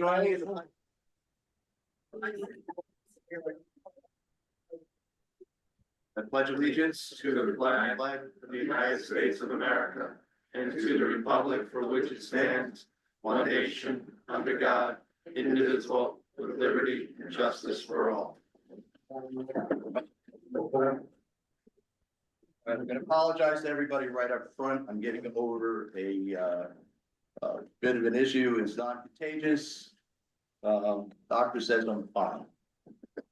I pledge allegiance to the flag of the United States of America and to the republic for which it stands, one nation, under God, indivisible, with liberty and justice for all. I'm going to apologize to everybody right up front. I'm getting over a bit of an issue. It's not contagious. Doctor says I'm fine,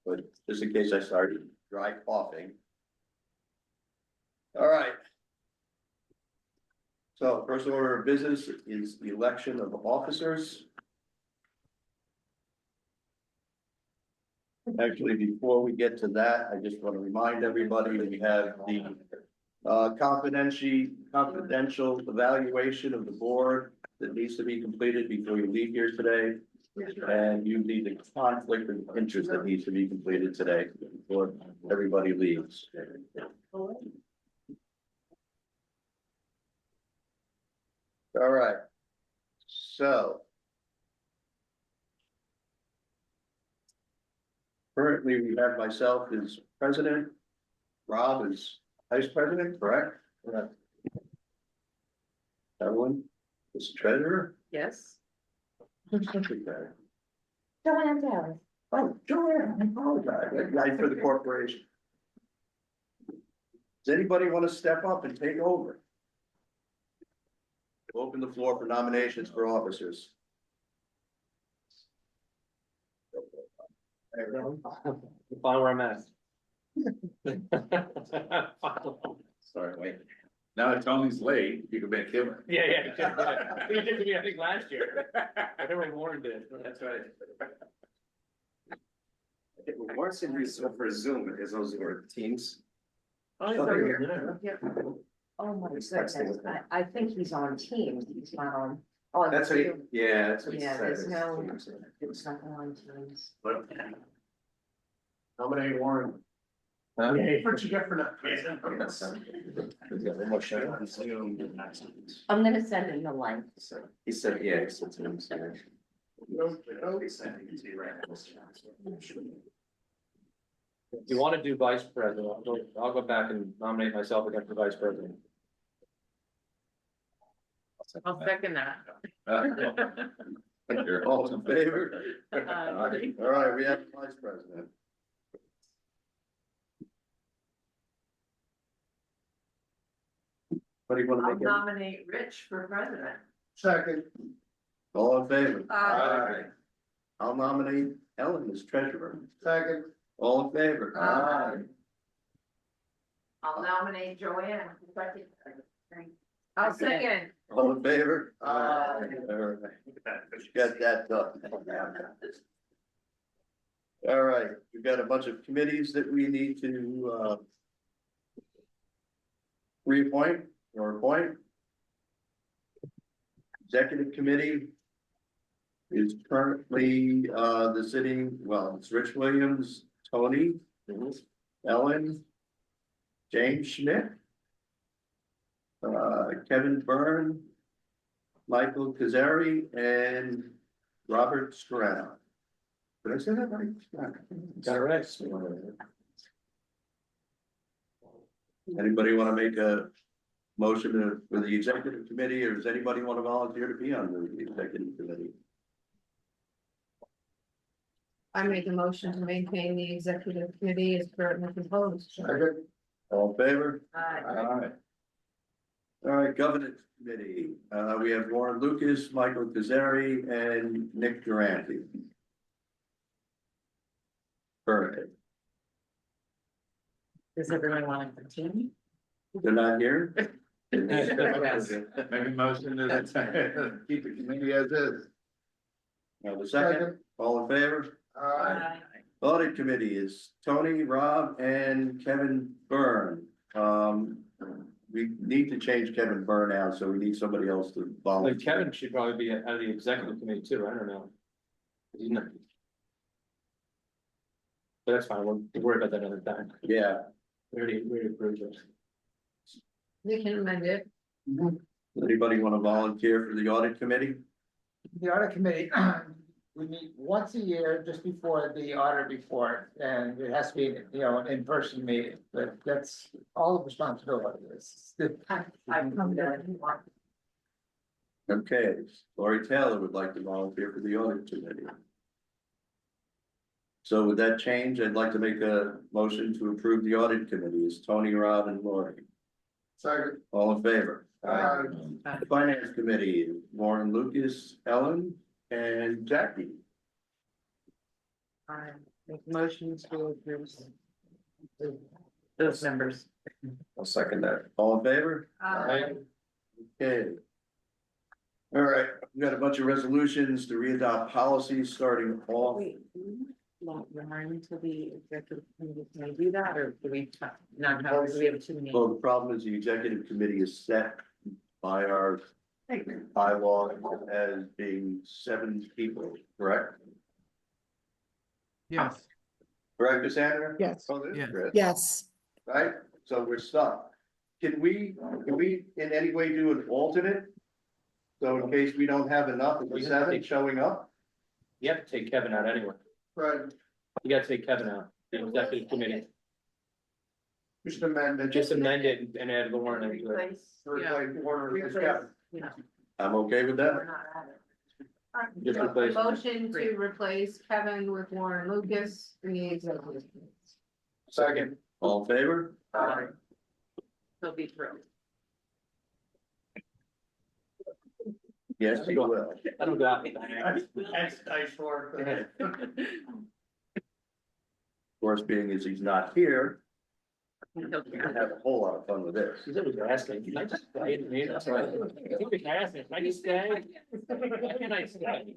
but just in case I started dry coughing. All right. So first order of business is the election of officers. Actually, before we get to that, I just want to remind everybody that we have the confidential evaluation of the board that needs to be completed before you leave here today. And you need the conflict of interest that needs to be completed today before everybody leaves. All right, so currently we have myself as president, Rob is vice president, correct? Correct. Everyone is treasurer? Yes. Who's secretary? Joanne Dallas. Oh, Joanne, I apologize, right for the corporation. Does anybody want to step up and take over? Open the floor for nominations for officers. Fine where I'm at. Sorry, wait. Now that Tony's late, you can make him. Yeah. He did to me, I think, last year. Everyone warned it. That's right. What's in use for Zoom is those were Teams. Oh, he's over here. Yeah. Oh, my goodness, I think he's on Teams, he's not on. That's what he, Zoom. yeah, that's what he Yeah, said. there's no, it's not on Teams. Nominate Warren. What you get for that? I'm gonna send him the link. So he said, yeah, he said to him, so. If you want to do vice president, I'll go back and nominate myself again for vice president. I'll second that. You're all in favor? All right, we have vice president. What do you want to I'll make it? nominate Rich for president. Second. All in favor? Aye. I'll nominate Ellen as treasurer. Second. All in favor? Aye. I'll nominate Joanne. I'll second. All in favor? Aye. All right. Got that done. All right, we've got a bunch of committees that we need to reappoint or appoint. Executive committee is currently the sitting, well, it's Rich Williams, Tony, Ellen, James Schmidt, Kevin Byrne, Michael Kazari, and Robert Scarano. Did I say that right? Got it right. Anybody want to make a motion for the executive committee, or does anybody want to volunteer to be on the executive committee? I make a motion to maintain the executive committee as currently proposed. All in favor? Aye. All right, governance committee, we have Warren Lucas, Michael Kazari, and Nick Durante. Perfect. Does everyone want to continue? They're not here? Maybe motion to keep the committee as is. Now the second, all in favor? Aye. Audit committee is Tony, Rob, and Kevin Byrne. We need to change Kevin Byrne out, so we need somebody else to Like volunteer. Kevin should probably be out of the executive committee too, I don't know. He's not. But that's fine, we'll worry about that another time. Yeah. We already approved it. We can amend it. Anybody want to volunteer for the audit committee? The audit committee, we meet once a year just before the audit report, and it has to be, an in-person meeting, but that's all the responsibility is. I've come to. Okay, Lori Taylor would like to volunteer for the audit committee. So with that change, I'd like to make a motion to approve the audit committee. Is Tony, Rob, and Lori. Second. All in favor? Aye. The Finance Committee, Warren, Lucas, Ellen, and Jackie. Make motions to approve. Those members. I'll second that. All in favor? Okay. All right, we've got a bunch of resolutions to readopt policies starting off. Wait, not remind to the executive committee, can we do that, or do we not have, do we have too many? Well, the problem is the executive committee is set by our bylaw as being 7 people, correct? Yes. Correct, Cassandra? Yes. Oh, this is Yes. good. Yes. Right, so we're stuck. Can we in any way do an alternate? So in case we don't have enough of the 7 showing up? You have to take Kevin out anyway. Right, You gotta take Kevin out, the executive committee. just amend it. Just amend it and add Lauren into it. Replace. Replace Warner with Kevin. Yeah. I'm okay with that. We're not at it. Just replace. Motion to replace Kevin with Warren Lucas in the executive. Second. All in favor? He'll be thrilled. Yes, you will. I don't got it. Nice work. Of course, being as he's not here, we can have a whole lot of fun with this. He's always asking, can I just stay in here? That's right. He's always asking, can I just stay? Can I stay?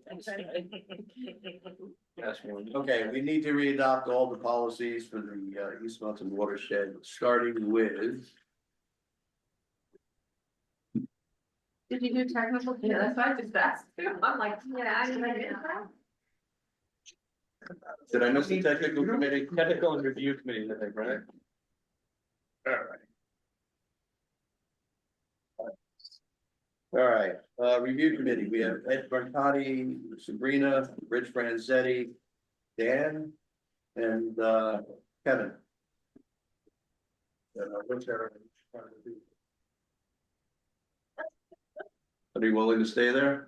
That's one. Okay, we need to readopt all the policies for the East Mountain watershed, starting with. Did you do technical? Yeah, that's why I just asked. I'm like, Yeah, I didn't. Did I miss the technical committee? Technical and review committee, I think, right? All right. All right, review committee, we have Ed Brancotti, Sabrina, Rich Franzetti, Dan, and Kevin. Are you willing to stay there?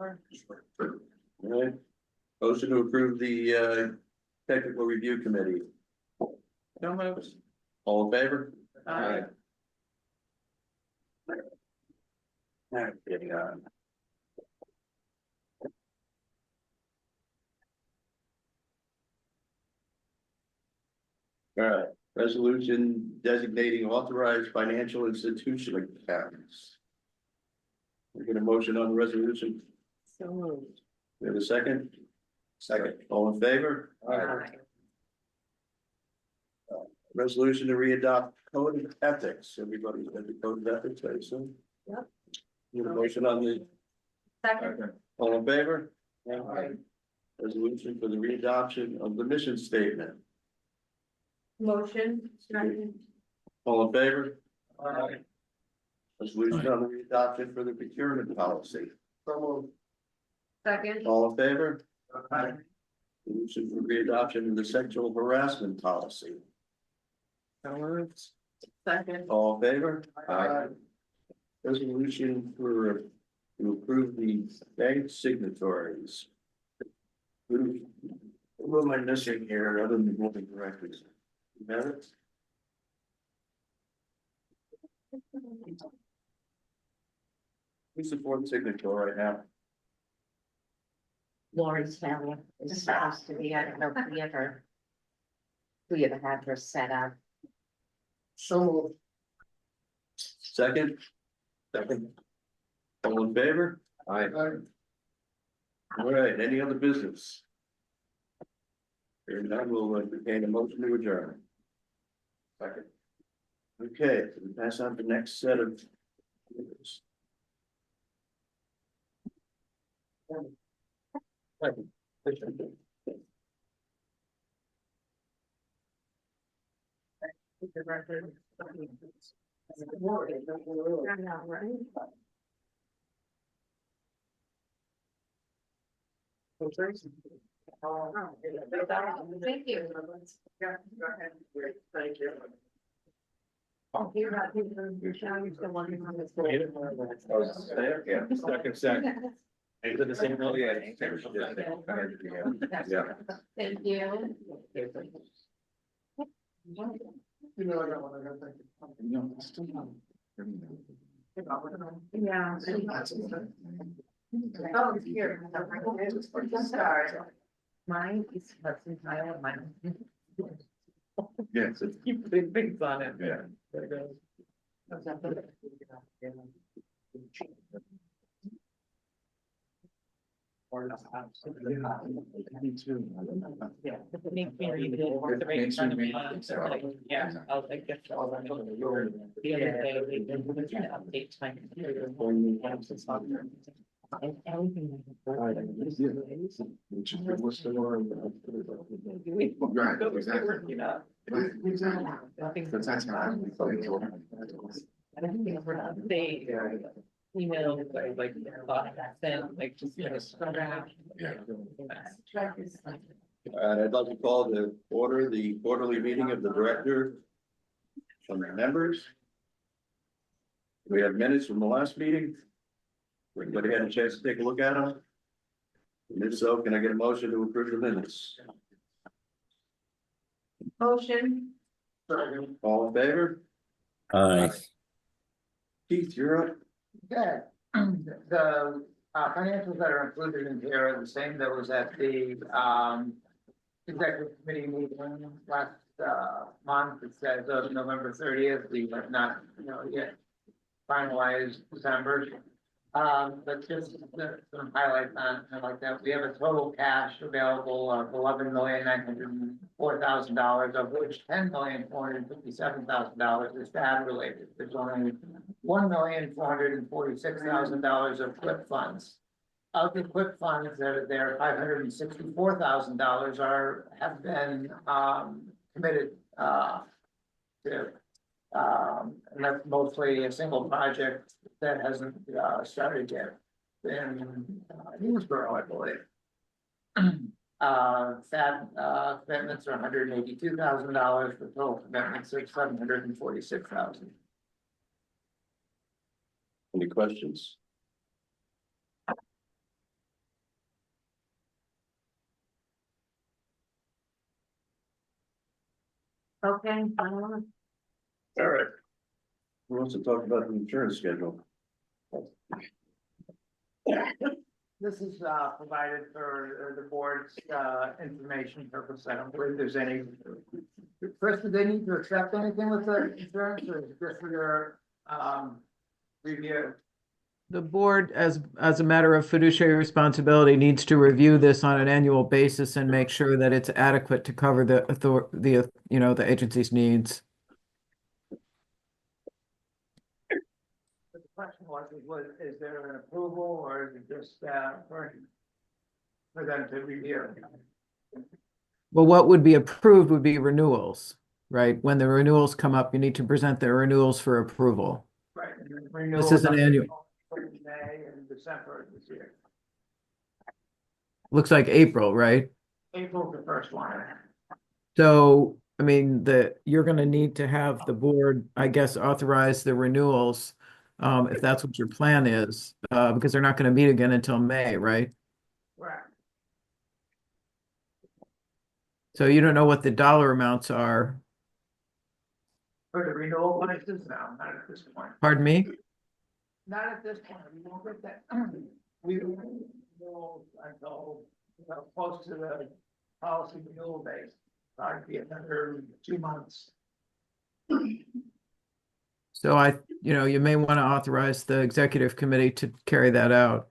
All right. Motion to approve the technical review committee. All in favor? Aye. Alright, getting on. All right, resolution designating authorized financial institution accounts. We get a motion on the resolution. so moved. We have a second? Second. All in favor? Aye. Resolution to readopt code of ethics. Everybody's got the code of ethics, I assume? Yep. Need a motion on the, Second. all in favor? Aye. Resolution for the readoption of the mission statement. Motion. All in favor? Resolution on the readoption for the procurement policy. Second. All in favor? Resolution for readoption of the sexual harassment policy. Second. All in favor? Resolution for to approve the bank signatories. What am I missing here other than moving directors? You have it? Who's the fourth signature right now? Lori's family is supposed to be, I don't know if we ever had her set up. So. Second? Second. All in favor? Aye. All right, any other business? Hearing none, we'll entertain a motion to adjourn. Second. Okay, we pass on the next set of. Thank you. Thank you. Second. Is it the same? Oh, yeah. Yeah. Thank you. You know, I got one, I got thank you. Yeah. Oh, here. Start. Mine is Hudson Tile, mine. Yes. Keep putting things on it. Yeah. There it goes. Yeah. Yeah, I'll take it. The other day, we did an update to my computer. And everything. Right, exactly. You know. That's actually. They email like send like just Yeah. I'd like to call to order the quarterly meeting of the director from the members. We have minutes from the last meeting. Everybody had a chance to take a look at them? And if so, can I get a motion to approve the minutes? Motion. All in favor? Aye. Keith, you're up. Okay, the financials that are included in here are the same that was at the executive committee meeting last month. It says of November 30th, we have not, yet finalized December. But just some highlights on like that, we have a total cash available of $11,904,000, of which $10,457,000 is FAB related. There's only $1,446,000 of QUIP funds. Of the QUIP funds that are there, $564,000 have been committed to. And that's mostly a single project that hasn't started yet in Hillsborough, I believe. FAB commitments are $182,000 for total commitments of $746,000. Any questions? Okay. All right. Who wants to talk about the insurance schedule? This is provided for the board's information purpose. I don't believe there's any. First, do they need to accept anything with the insurance, or is it just for your review? The board, as a matter of fiduciary responsibility, needs to review this on an annual basis and make sure that it's adequate to cover the agency's needs. The question was, is there an approval, or is it just for them to review? Well, what would be approved would be renewals, right? When the renewals come up, you need to present the renewals for approval. Right. This is an annual. May and December this year. Looks like April, right? April the first one. So, I mean, you're going to need to have the board, I guess, authorize the renewals, if that's what your plan is, because they're not going to meet again until May, right? Right. So you don't know what the dollar amounts are. For the renewal prices, no, not at this point. Pardon me? Not at this point, we won't get that. We will until close to the policy renewal date, probably be another 2 months. So you may want to authorize the executive committee to carry that out.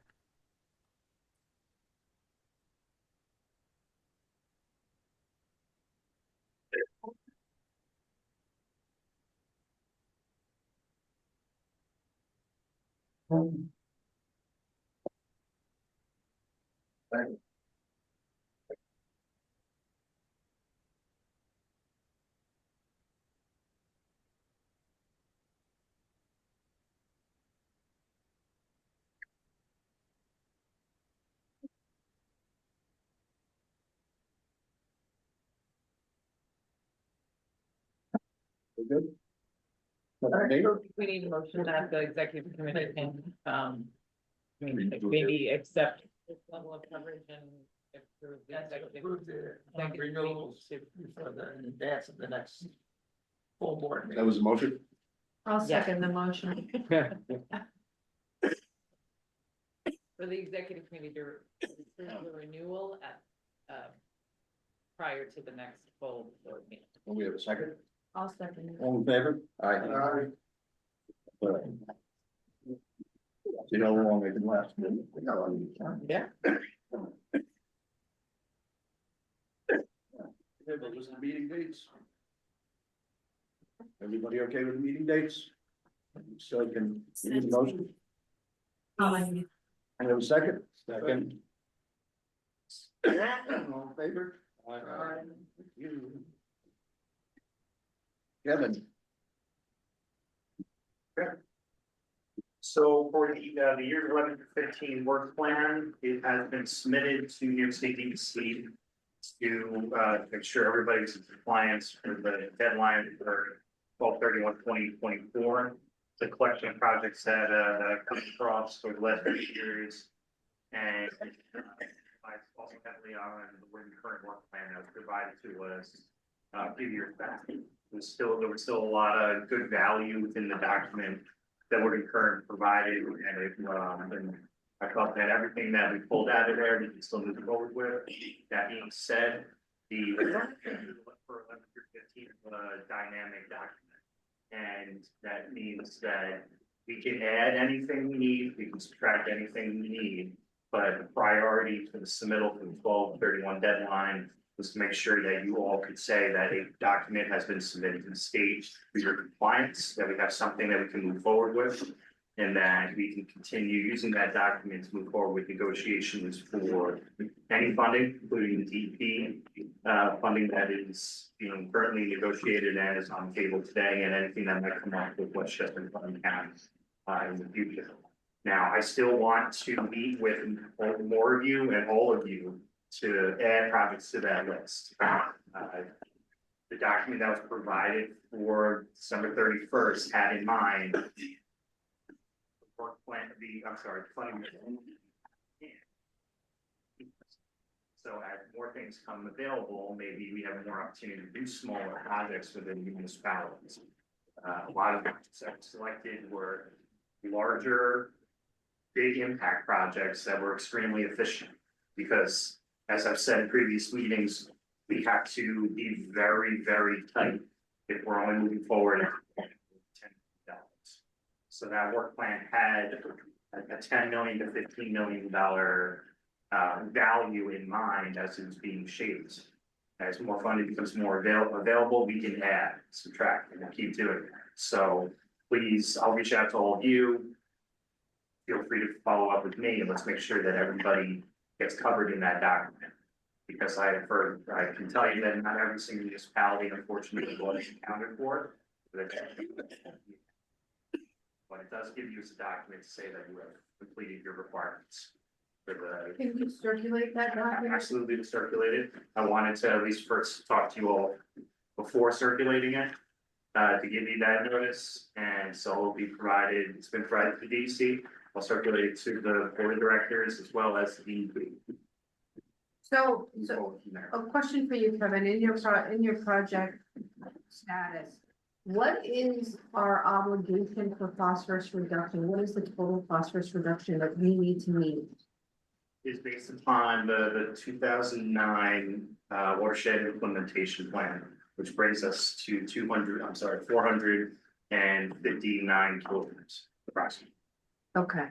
Good. Neighbor? We need a motion that the executive committee can, maybe accept this level of coverage and approve the executive. Approve the renewals for the advance of the next full board meeting. That was a motion? I'll second the motion. For the executive committee to approve the renewal at, prior to the next full board meeting. We have a second? I'll second it. All in favor? Aye. Aye. See how long they can last. Yeah. We have a list of meeting dates. Everybody okay with the meeting dates? So I can, you need a motion? I have a second? Second. All in favor? Aye. Thank you. Kevin? So for the year 11 to 15 work plan, it has been submitted to New York State DEC to make sure everybody's in compliance for the deadline for 12/31/2024. The collection of projects that have come across for the last few years, and I also heavily on the current work plan that was provided to us a few years back. There was still a lot of good value within the document that Word Current provided, and I thought that everything that we pulled out of there, we can still move forward with. That being said, the for 11 through 15 is a dynamic document, and that means that we can add anything we need, we can subtract anything we need, but the priority for the submittal for the 12/31 deadline was to make sure that you all could say that a document has been submitted to the state for your compliance, that we have something that we can move forward with, and that we can continue using that document to move forward with negotiations for any funding, including the DEP funding that is being currently negotiated and is on the table today, and anything that might come up with Westchester Fund County in the future. Now, I still want to meet with more of you and all of you to add projects to that list. The document that was provided for December 31st had in mind the work plan, funding. So as more things come available, maybe we have more opportunity to do smaller projects within municipalities. A lot of the projects that were selected were larger, big impact projects that were extremely efficient, because as I've said in previous meetings, we have to be very, very tight if we're only moving forward at $10 million. So that work plan had a $10 million to $15 million value in mind as it was being shaped. As more funding becomes more available, we can add, subtract, and we'll keep doing that. So please, I'll reach out to all of you. Feel free to follow up with me, and let's make sure that everybody gets covered in that document. Because I can tell you that not every single municipality, unfortunately, was accounted for. But it does give you a document to say that you have completed your requirements. Can you circulate that document? Absolutely, to circulate it. I wanted to at least first talk to you all before circulating it, to give you that notice, and so it'll be provided. It's been provided to DC. I'll circulate it to the board of directors as well as the DEP. So a question for you, Kevin, in your project status, what is our obligation for phosphorus reduction? What is the total phosphorus reduction that we need to meet? Is based upon the 2009 watershed implementation plan, which brings us to 459 kilograms approximately. Okay.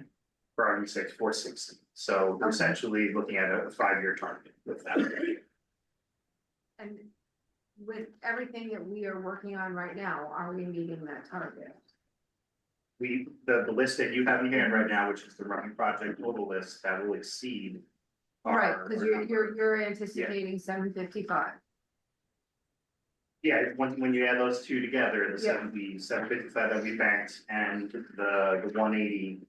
For argument's sake, 460. So we're essentially looking at a 5-year target with that. And with everything that we are working on right now, are we meeting that target? The list that you have in hand right now, which is the running project total list, that will exceed. Right, because you're anticipating 755. Yeah, when you add those two together, the 755 that we banked and the 180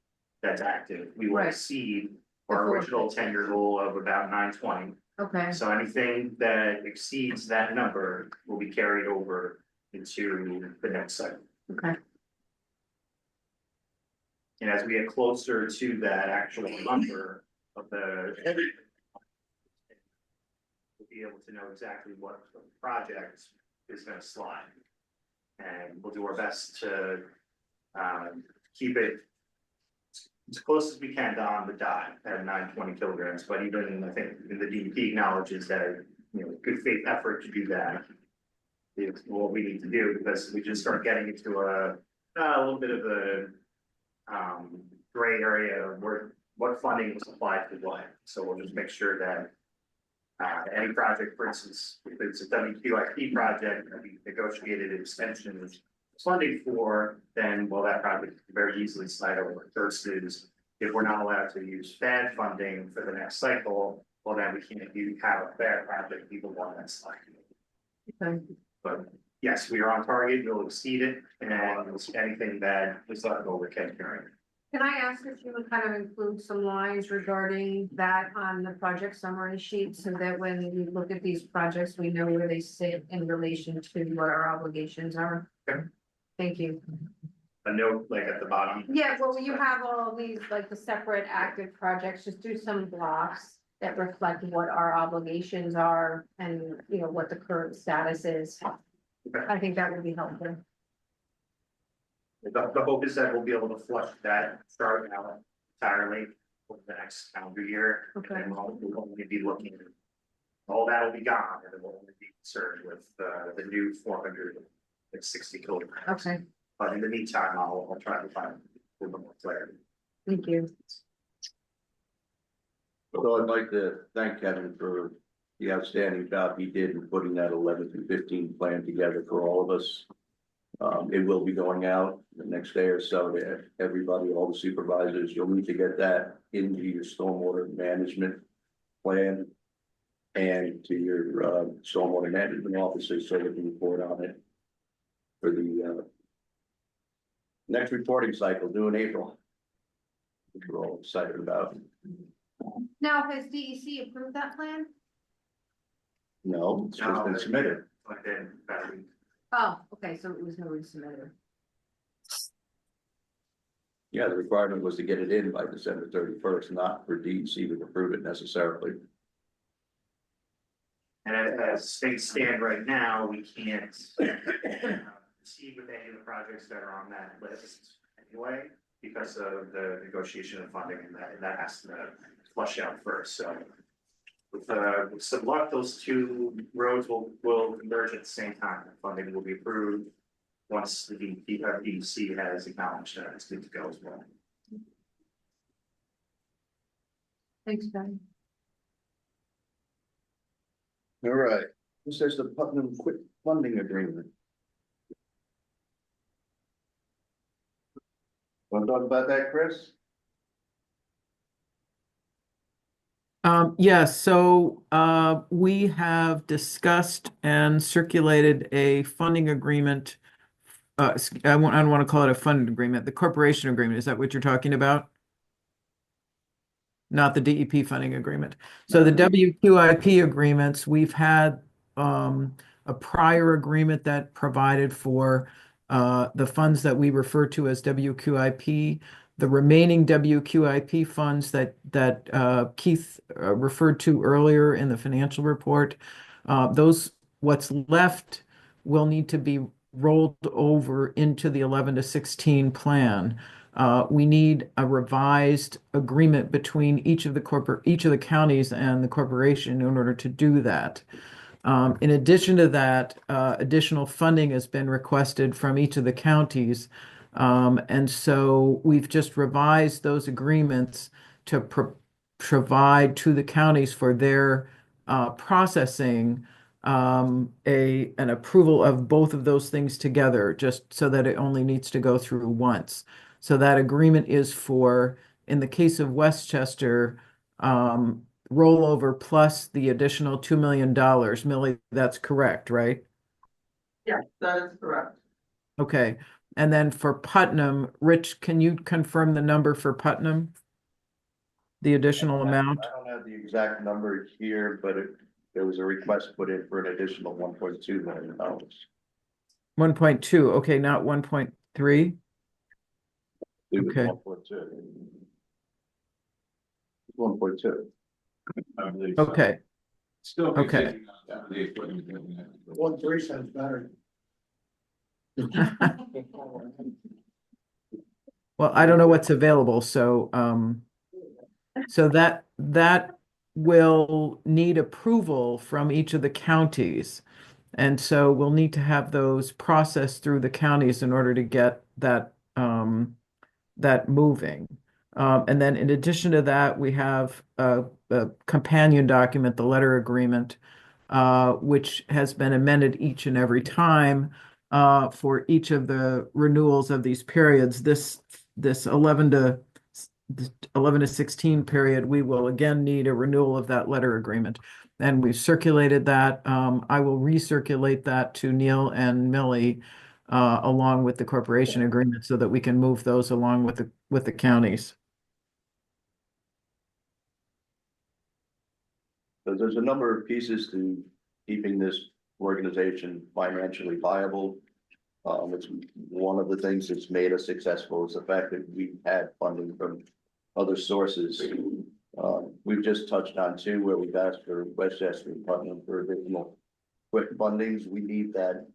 that's active, we will exceed our original 10-year goal of about 920. Okay. So anything that exceeds that number will be carried over into the next cycle. Okay. And as we get closer to that actual number of the. We'll be able to know exactly what project is gonna slide. And we'll do our best to, keep it. As close as we can to on the dot at 920 kilograms, but even I think the DEP acknowledges that, good faith effort to do that. Is what we need to do, because we just start getting into a little bit of a gray area of what funding was applied to what. So we'll just make sure that any project, for instance, if it's a WQIP project that we negotiated an extension of funding for, then that project can very easily slide over. Versus if we're not allowed to use FAD funding for the next cycle, then we can't have a FAD project be the one that's sliding. Okay. But yes, we are on target, we'll exceed it, and anything that is left over can carry. Can I ask if you would kind of include some lines regarding that on the project summary sheet, so that when we look at these projects, we know where they sit in relation to what our obligations are? Okay. Thank you. A note like at the bottom. Yeah, well, you have all these, like the separate active projects, just do some blocks that reflect what our obligations are and, what the current status is. Okay. I think that would be helpful. The hope is that we'll be able to flush that chart out entirely over the next calendar year. Okay. And we'll only be looking, all that will be gone, and then we'll only be concerned with the new 460 kilograms. Okay, But in the meantime, I'll try to find a little bit more clarity. thank you. So I'd like to thank Kevin for the outstanding job he did in putting that 11 through 15 plan together for all of us. It will be going out the next day or so to everybody, all the supervisors. You'll need to get that into your stormwater management plan and to your stormwater management officers so they can report on it for the next reporting cycle due in April, which we're all excited about. Now, has DEC approved that plan? No, it's just been submitted. But then that we Oh, okay, so it was never submitted. Yeah, the requirement was to get it in by December 31st, not for DEC to approve it necessarily. And as things stand right now, we can't proceed with any of the projects that are on that list anyway, because of the negotiation of funding, and that has to flush out first. So with some luck, those two roads will converge at the same time. Funding will be approved once the DEC has acknowledged that it's good to go as well. Thanks, Ben. All right, this is the Putnam Quick Funding Agreement. Want to talk about that, Chris? Yes, so we have discussed and circulated a funding agreement. I don't want to call it a funding agreement, the corporation agreement. Is that what you're talking about? Not the DEP funding agreement. So the WQIP agreements, we've had a prior agreement that provided for the funds that we refer to as WQIP. The remaining WQIP funds that Keith referred to earlier in the financial report, what's left will need to be rolled over into the 11 to 16 plan. We need a revised agreement between each of the counties and the corporation in order to do that. In addition to that, additional funding has been requested from each of the counties. And so we've just revised those agreements to provide to the counties for their processing an approval of both of those things together, just so that it only needs to go through once. So that agreement is for, in the case of Westchester, rollover plus the additional $2 million. Millie, that's correct, right? Yeah, that is correct. Okay. And then for Putnam, Rich, can you confirm the number for Putnam? The additional amount? I don't have the exact number here, but there was a request put in for an additional $1.2 million. 1.2, okay, not 1.3. Okay. 1.2. Okay, Still. Okay. The 1.3 sounds better. well, I don't know what's available, so so that will need approval from each of the counties. And so we'll need to have those processed through the counties in order to get that moving. And then in addition to that, we have a companion document, the letter agreement, which has been amended each and every time for each of the renewals of these periods. This 11 to 16 period, we will again need a renewal of that letter agreement. And we've circulated that. I will recirculate that to Neil and Millie along with the corporation agreement so that we can move those along with the counties. So there's a number of pieces to keeping this organization financially viable. It's one of the things that's made us successful is the fact that we've had funding from other sources. We've just touched on two where we've asked for Westchester and Putnam for additional quick fundings. We need that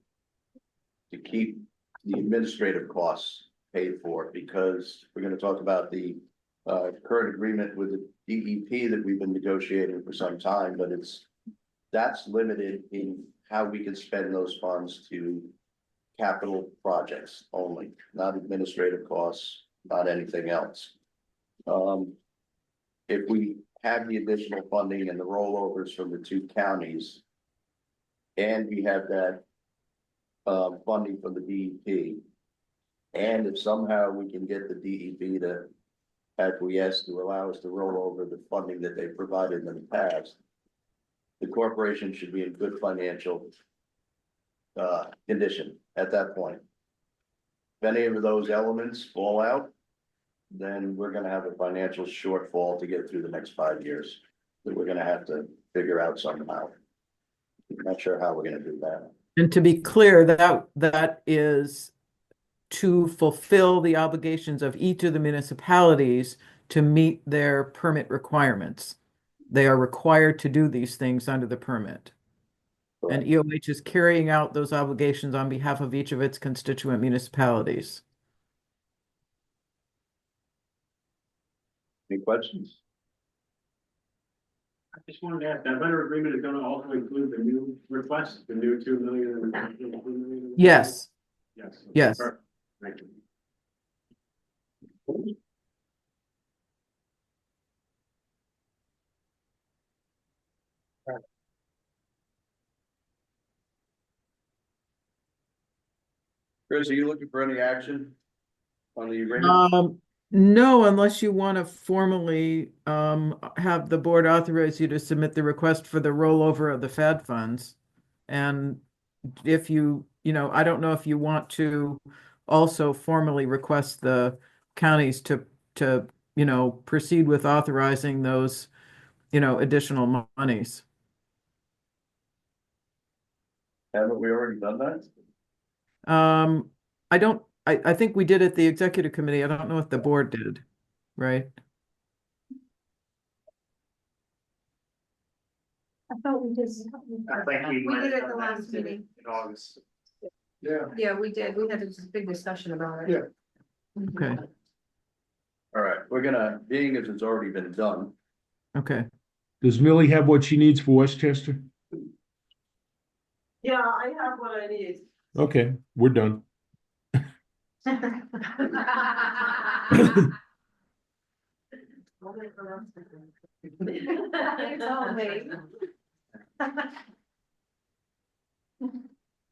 to keep the administrative costs paid for, because we're going to talk about the current agreement with the DEP that we've been negotiating for some time, but that's limited in how we can spend those funds to capital projects only, not administrative costs, not anything else. If we have the additional funding and the rollovers from the two counties, and we have that funding from the DEP, and if somehow we can get the DEP to acquiesce to allow us to roll over the funding that they provided in the past, the corporation should be in good financial condition at that point. If any of those elements fall out, then we're gonna have a financial shortfall to get through the next 5 years that we're gonna have to figure out somehow. I'm not sure how we're gonna do that. And to be clear, that is to fulfill the obligations of each of the municipalities to meet their permit requirements. They are required to do these things under the permit. And EOH is carrying out those obligations on behalf of each of its constituent municipalities. Any questions? I just wanted to ask, that letter agreement is gonna also include the new request, the new 2 million and 2 million? Yes, Yes. yes. Perfect. Thank you. Chris, are you looking for any action on the agreement? No, unless you want to formally have the board authorize you to submit the request for the rollover of the Fed funds. And if I don't know if you want to also formally request the counties to proceed with authorizing those, additional monies. Haven't we already done that? I think we did at the executive committee. I don't know if the board did, right? I thought we did. I think we We might did have it the done that last meeting. in August. Yeah. Yeah, we did. We had a big discussion about it. Yeah. Okay, All right, we're gonna, being as it's already been done, okay. Does Millie have what she needs for Westchester? Yeah, I have what I need. Okay, we're done. It's all me.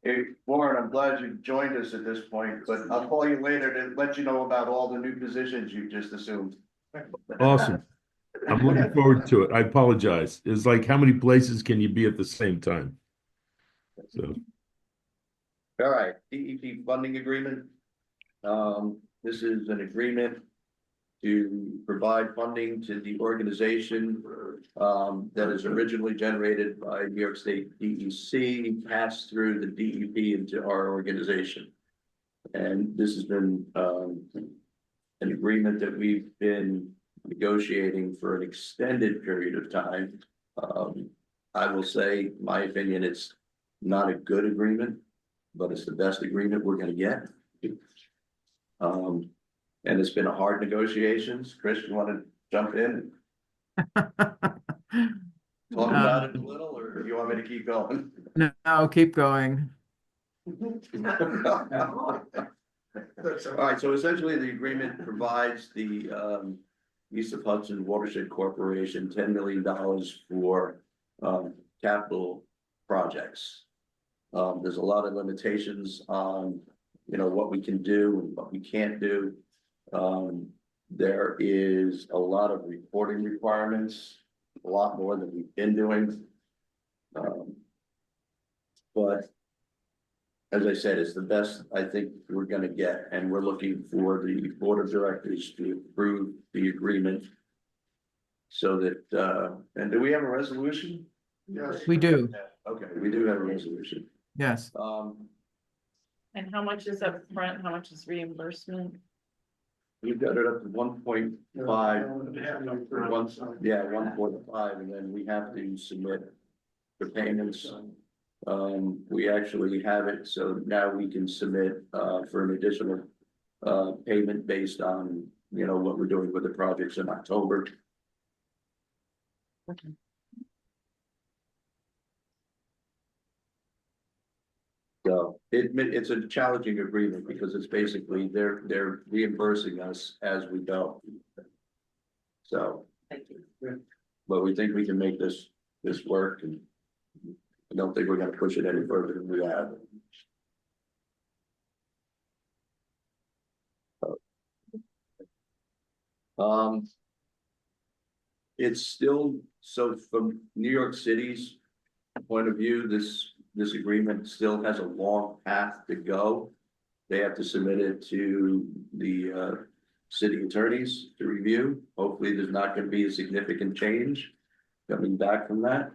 hey, Warren, I'm glad you joined us at this point, but I'll call you later to let you know about all the new positions you've just assumed. Awesome. I'm looking forward to it. I apologize. It's like, how many places can you be at the same time? So, All right, DEP funding agreement. This is an agreement to provide funding to the organization that is originally generated by New York State DEC, passed through the DEP into our organization. And this has been an agreement that we've been negotiating for an extended period of time. I will say, my opinion, it's not a good agreement, but it's the best agreement we're gonna get. And it's been a hard negotiations. Chris, you wanna jump in and talk about it a little, or do you want me to keep going? No, keep going. All right, so essentially the agreement provides the East of Hudson Watershed Corporation $10 million for capital projects. There's a lot of limitations on, what we can do and what we can't do. There is a lot of reporting requirements, a lot more than we've been doing. But as I said, it's the best I think we're gonna get, and we're looking for the board of directors to approve the agreement. So that, and do we have a resolution? Yes. We do, Okay, we do have a resolution. yes. And how much is up front? How much is reimbursement? We've got it up to 1.5, yeah, 1.5, and then we have to submit the payments. We actually have it, so now we can submit for an additional payment based on, what we're doing with the projects in October. Okay. So it's a challenging agreement because it's basically they're reimbursing us as we go. So, Thank you. but we think we can make this work, and I don't think we're gonna push it any further than we have. It's still, so from New York City's point of view, this agreement still has a long path to go. They have to submit it to the city attorneys to review. Hopefully, there's not gonna be a significant change coming back from that.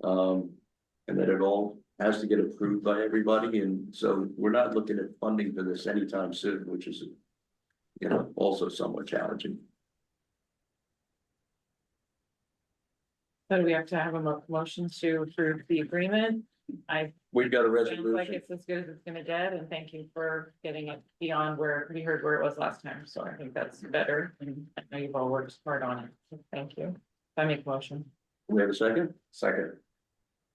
And that it all has to get approved by everybody, and so we're not looking at funding for this anytime soon, which is, also somewhat challenging. So do we have to have a motion to approve the agreement? We've got a Sounds like resolution. it's as good as it's gonna get, and thank you for getting it beyond where we heard where it was last time, so I think that's better, and I know you've all worked hard on it, so thank you. I make a motion. We have a second? Second.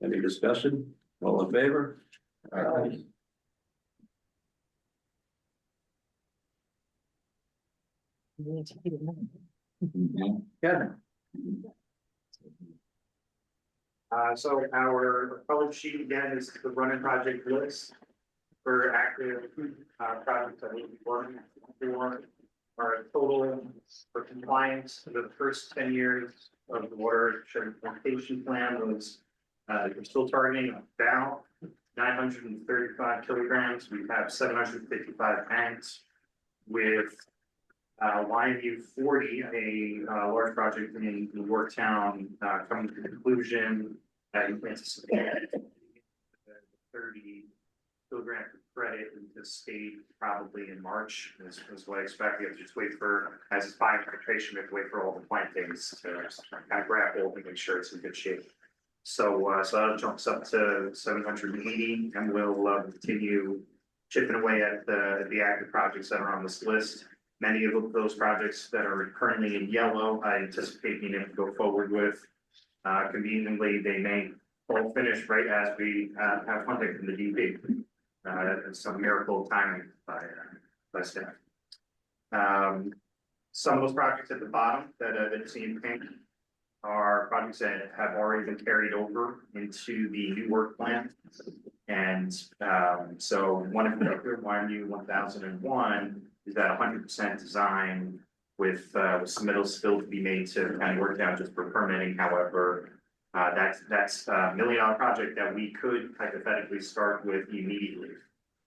Any discussion? All in favor? Aye. Kevin? So our color sheet again is the running project list for active projects that we working for. Our total for compliance for the first 10 years of the watershed implementation plan was we're still targeting about 935 kilograms. We have 755 tanks with YMU 40, a large project in Yorktown, coming to the conclusion that you anticipate 30 kilograms of credit into state probably in March is what I expect. We have to just wait for, as it's biopenetration, we have to wait for all the plantings to kind of grapple and make sure it's in good shape. So that jumps up to 780, and we'll continue chipping away at the active projects that are on this list. Many of those projects that are currently in yellow, I anticipate being able to go forward with. Conveniently, they may all finish right as we have funding from the DP. Some miracle timing by staff. Some of those projects at the bottom that you see in pink are projects that have already been carried over into the new work plan. And so one in particular, YMU 1001, is that 100% design with submittals still to be made to kind of work out just for permitting. However, that's a $1 million project that we could hypothetically start with immediately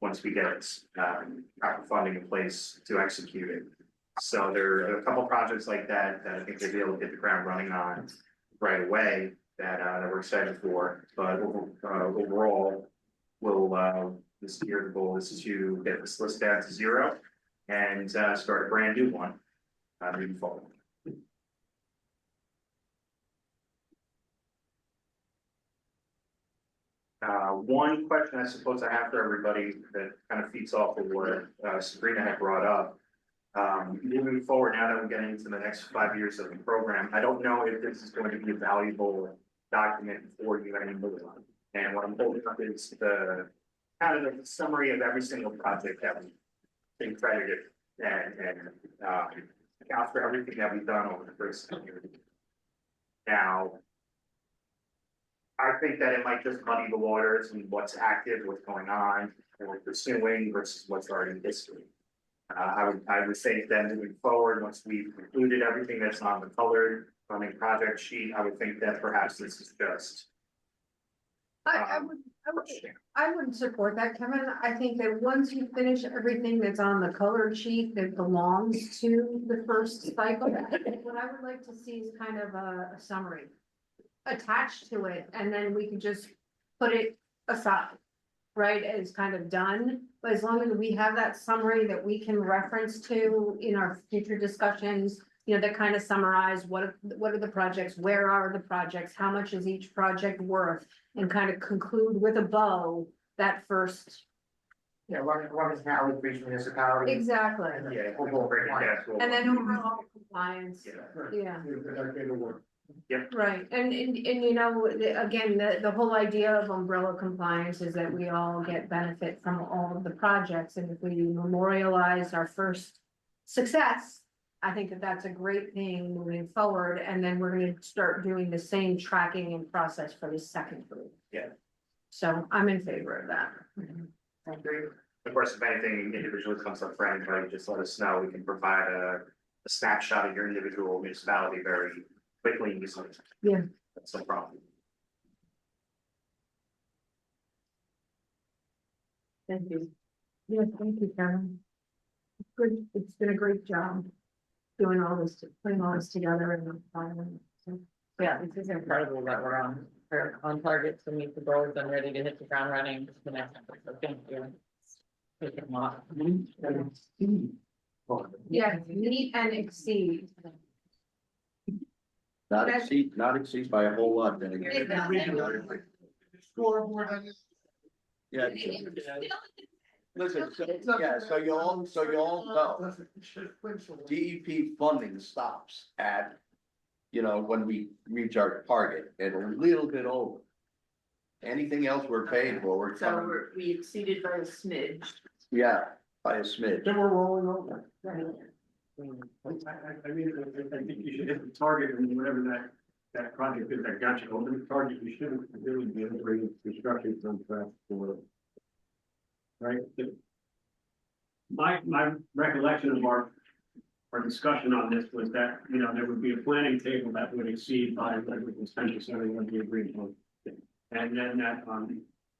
once we get proper funding in place to execute it. So there are a couple projects like that that I think they'll be able to get the ground running on right away that we're excited for. But overall, this year, the goal is to get this list down to 0 and start a brand new one moving forward. One question I suppose I have for everybody that kind of feeds off of what Sabrina had brought up. Moving forward, now that we're getting into the next 5 years of the program, I don't know if this is going to be a valuable document for you anymore. And what I'm holding up is the kind of the summary of every single project that we've been credited and accounts for everything that we've done over the first year. Now, I think that it might just muddy the waters and what's active, what's going on, and what we're pursuing versus what's already in history. I would say that moving forward, once we've concluded everything that's on the colored funding project sheet, I would think that perhaps this is just. I would support that, Kevin. I think that once you finish everything that's on the colored sheet that belongs to the first cycle, what I would like to see is kind of a summary attached to it, and then we can just put it aside, right, as kind of done. But as long as we have that summary that we can reference to in our future discussions, you know, that kind of summarize what are the projects, where are the projects, how much is each project worth, and kind of conclude with a bow that first. Yeah, what is now with each municipality? Exactly. Yeah, we'll go break it down. And then overall compliance, Yeah. yeah. Right, and you know, again, the whole idea of umbrella compliance is that we all get benefit from all of the projects, and if we memorialize our first success, I think that that's a great thing moving forward, and then we're gonna start doing the same tracking and process for the second group. Yeah. So I'm in favor of that. I agree. Of course, if anything individually comes up for anybody, just let us know. We can provide a snapshot of your individual municipality very quickly and easily. Yeah. That's no problem. Thank you. Yes, thank you, Karen. Good, it's been a great job doing all this, putting all this together and filing. So, Yeah, this is incredible that we're on target to meet the goals and ready to hit the ground running the next time. So thank you. Take a lot. yeah, meet and exceed. Not exceed by a whole lot, then. Scoreboard on this. Yeah. Listen, so you all know, DEP funding stops at, you know, when we reach our target and a little bit over. Anything else we're paying for, we're So coming, we exceeded by a smidge. yeah, by a smidge. Then we're rolling over. Right. I mean, I think you should hit the target and whatever that project is that got you over the target, you shouldn't really be integrating construction contract for. Right? My recollection of our discussion on this was that, you know, there would be a planning table that would exceed by whatever was 10% of the agreement. And then that,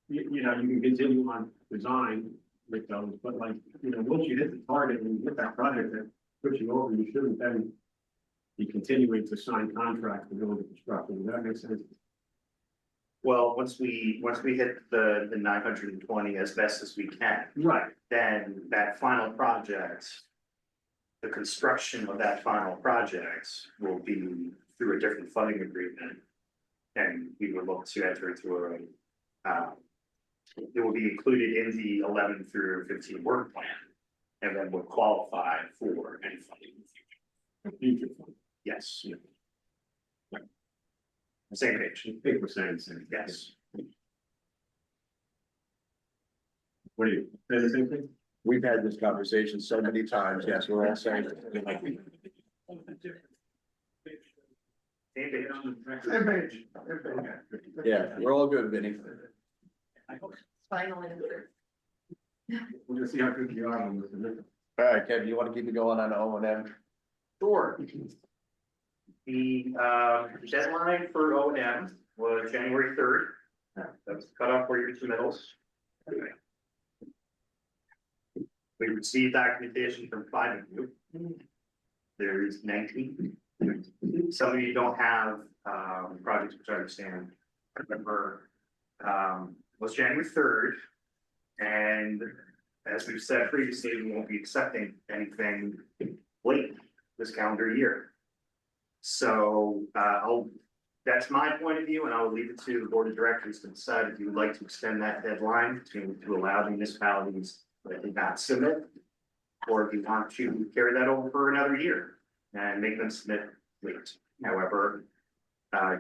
you know, you can continue on design with those, but like, you know, once you hit the target and you hit that project that puts you over, you shouldn't then be continuing to sign contracts to go into construction. Does that make sense? Well, once we hit the 920 as best as we can, Right. then that final project, the construction of that final project will be through a different funding agreement. And we would look to enter into it will be included in the 11 through 15 work plan. And then would qualify for any funding in the future. Yes. Same page. I think we're saying the same. Yes. What do you, say the same thing? We've had this conversation so many times, yes, we're all saying. Same page. Same page. Yeah, we're all good, Vinny. Finally. We'll just see how good you are on this. All right, Kevin, you want to keep it going on the O&M? Sure. The deadline for O&M was January 3rd. That was cut off for your submittals. We received documentation from 5 of you. there's 19. Some of you don't have, projects, which I understand. I remember, was January 3rd. And as we've said previously, we won't be accepting anything late this calendar year. So, that's my point of view, and I will leave it to the board of directors to decide if you would like to extend that deadline to allow municipalities that did not submit. Or if you want to carry that over for another year and make them submit late. However,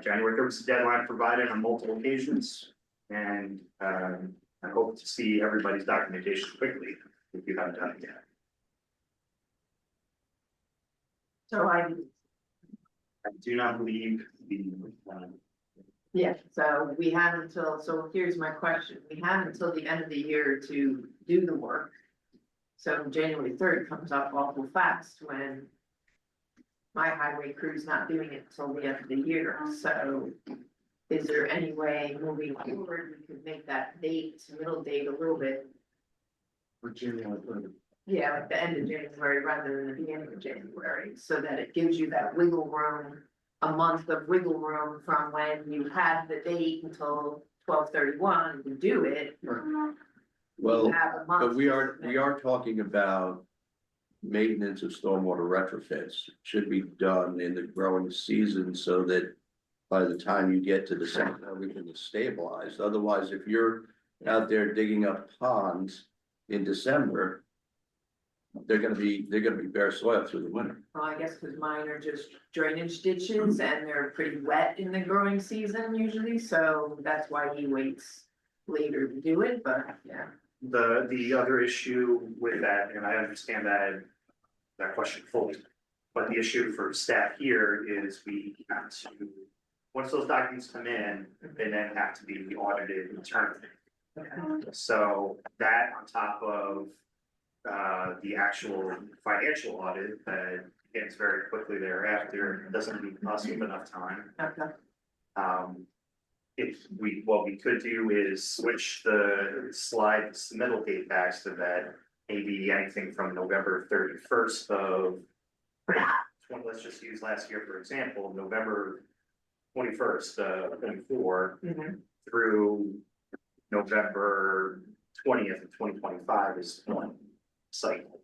January 3rd is the deadline provided on multiple occasions. And I hope to see everybody's documentation quickly if you haven't done it yet. So I do not believe the, yeah, so we have until, so here's my question, we have until the end of the year to do the work. So January 3rd comes up awful fast when my highway crew's not doing it until the end of the year, so is there any way moving forward, we could make that date, middle date a little bit? Yeah, like the end of January rather than the beginning of January, so that it gives you that wiggle room, a month of wiggle room from when you had the date until 12/31 to do it. Well, You have a month but we to are submit. talking about maintenance of stormwater retrofits should be done in the growing season so that by the time you get to December, everything is stabilized. Otherwise, if you're out there digging up ponds in December, they're gonna be bare soil through the winter. Well, I guess because mine are just drainage ditches and they're pretty wet in the growing season usually, so that's why he waits later to do it, but yeah. the other issue with that, and I understand that question fully. But the issue for staff here is we have to, once those documents come in, they then have to be audited internally. So that on top of the actual financial audit that gets very quickly thereafter, doesn't leave us with enough time. Okay. If what we could do is switch the submittal date back so that maybe anything from November 31st of, let's just use last year, for example, November 21st, 24 through November 20th of 2025 is one cycle.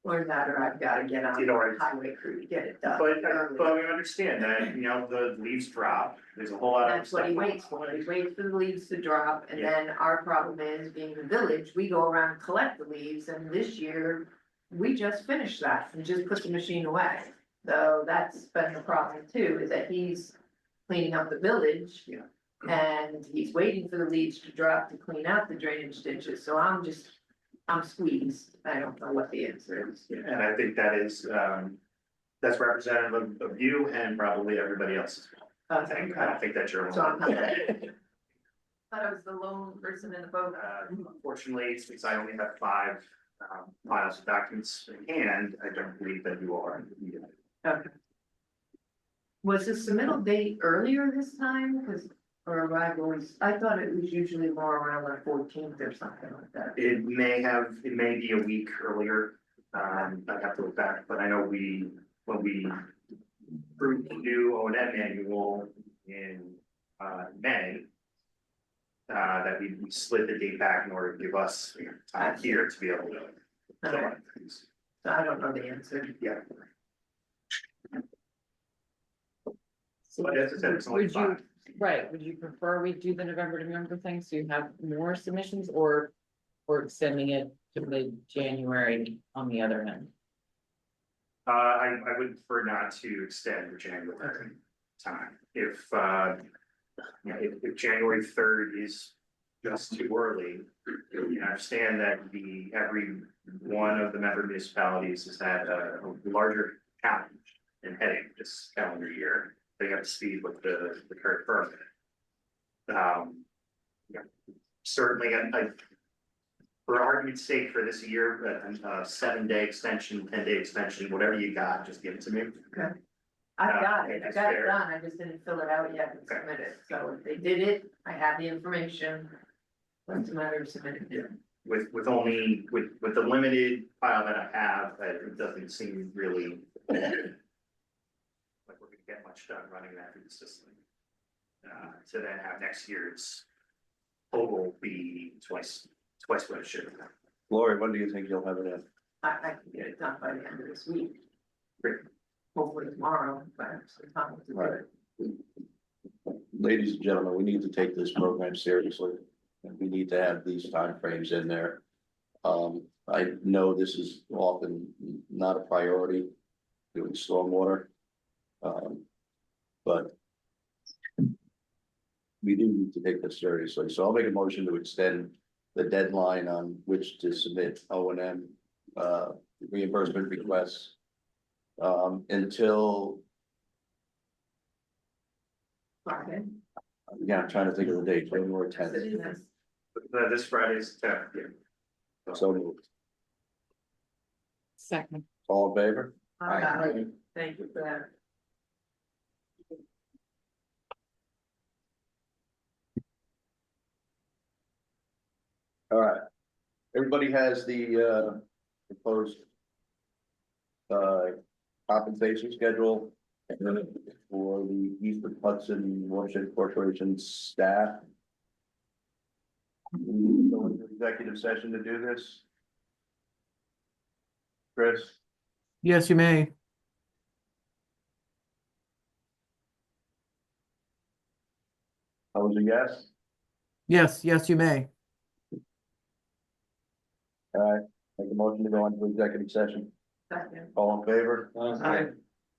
Or that, or I've got to get on You know, the highway crew to get it done. But we understand that, you know, the leaves drop, there's a whole lot of. That's what he waits for, he waits for the leaves to drop, and Yeah. then our problem is, being the village, we go around and collect the leaves, and this year. We just finished that and just put the machine away, so that's been the problem too, is that he's cleaning up the village. Yeah. And he's waiting for the leaves to drop to clean out the drainage ditches, so I'm squeezed, I don't know what the answer is. And I think that is, that's representative of you and probably everybody else as well. I don't think that you're. So I'm not. Thought I was the lone person in the boat. Unfortunately, since I only have 5 files of documents in hand, I don't believe that you are. Okay. Was the submittal date earlier this time, cause, or have I always, I thought it was usually more around the 14th or something like that. It may be a week earlier. I'd have to look back, but I know when we approved the new O&M manual in May. That we slid the date back in order to give us time here to be able to. Okay. So I don't know the answer. Yeah. But as I said, it's only Would you, 5. right, would you prefer we do the November to November thing, so you have more submissions, or extending it to mid-January on the other end? I would prefer not to extend the January time. If January 3rd is just too early, you understand that every one of the member municipalities has had a larger challenge in heading this calendar year. They got to speed with the current permit. Certainly, for argument's sake, for this year, a 7-day extension, 10-day extension, whatever you got, just give it to me. Okay. I got it That's done, fair. I just didn't fill it out yet and submit it, so if they did it, I have the information. What's the matter of submitting it? With the limited file that I have, it doesn't seem really Like, we're gonna get much done running that through the system. To then have next year's total be twice what it should have been. Lori, when do you think you'll have it in? I can get it done by the end of this week. Great. Hopefully tomorrow, but Right. Ladies and gentlemen, we need to take this program seriously, and we need to have these timeframes in there. I know this is often not a priority, doing stormwater. But we do need to take this seriously, so I'll make a motion to extend the deadline on which to submit O&M reimbursement requests until, Friday. yeah, I'm trying to think of the date, January 10th. This Friday's 10th, yeah. So moved. Second. All in favor? Thank you for that. All right. Everybody has the proposed compensation schedule for the Eastern Hudson Watershed Corporation staff. We need to go into executive session to do this. Chris? Yes, you may. I was a yes. Yes, you may. All right, make a motion to go into executive session. Second. All in favor? Aye.